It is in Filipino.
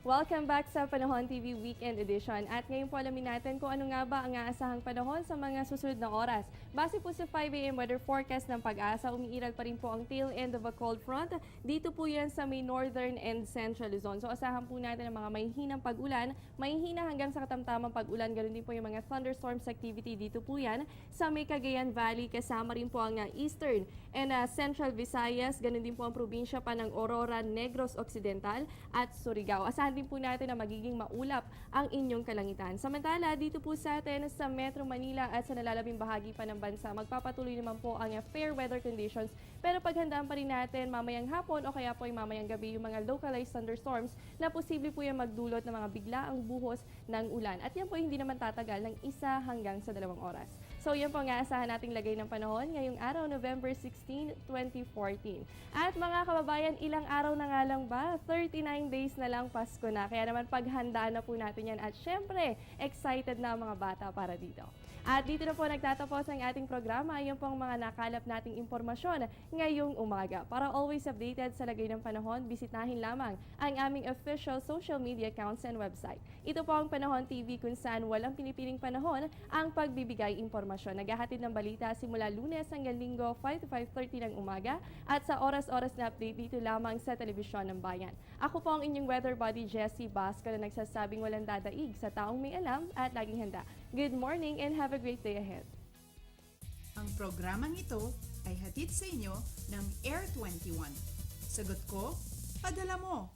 Welcome back sa Panahon TV Weekend Edition. At ngayon po alamin natin kung ano nga ba ang aasahang panahon sa mga susunod na oras. Base po sa 5 a.m. weather forecast ng Pag-asa, umiiral pa rin po ang tail end of a cold front. Dito po yan sa may northern and central Luzon. So asahan po natin ang mga mahihinang pag-ulan, mahihina hanggang sa katamtamang pag-ulan. Ganoon din po yung mga thunderstorms activity dito po yan sa may Cagayan Valley. Kasama rin po ang eastern and central Visayas. Ganoon din po ang probinsya pa ng Aurora, Negros Occidental at Surigao. Asahan din po natin na magiging maulap ang inyong kalangitan. Samantala, dito po sa atin sa Metro Manila at sa nalalabing bahagi pa ng bansa, magpapatuloy naman po ang fair weather conditions. Pero paghandaan pa rin natin mamayang hapon o kaya po ay mamayang gabi yung mga localized thunderstorms na posible po yung magdulot ng mga biglaang buhos ng ulan. At yan po hindi naman tatagal ng 1 hanggang sa 2 oras. So yan po ang aasahan nating lagay ng panahon ngayong araw, November 16, 2014. At mga kababayan, ilang araw na nga lang ba? 39 days na lang Pasko na. Kaya naman paghandaan na po natin yan. At syempre, excited na ang mga bata para dito. At dito na po nagtatapos ang ating programa. Yung pong mga nakalap nating impormasyon ngayong umaga. Para always updated sa lagay ng panahon, bisitahin lamang ang aming official social media accounts and website. Ito po ang Panahon TV kung saan walang pinipiling panahon ang pagbibigay impormasyon. Naghahatid ng balita simula Lunes hanggang Linggo 5 to 5:30 ng umaga at sa oras-oras na update dito lamang sa Telebisyon ng Bayan. Ako po ang inyong weather buddy Jessie Basco na nagsasabing walang dadaig sa taong may alam at laging handa. Good morning and have a great day ahead. Ang programang ito ay hatid sa inyo ng Air 21. Sagot ko, padala mo.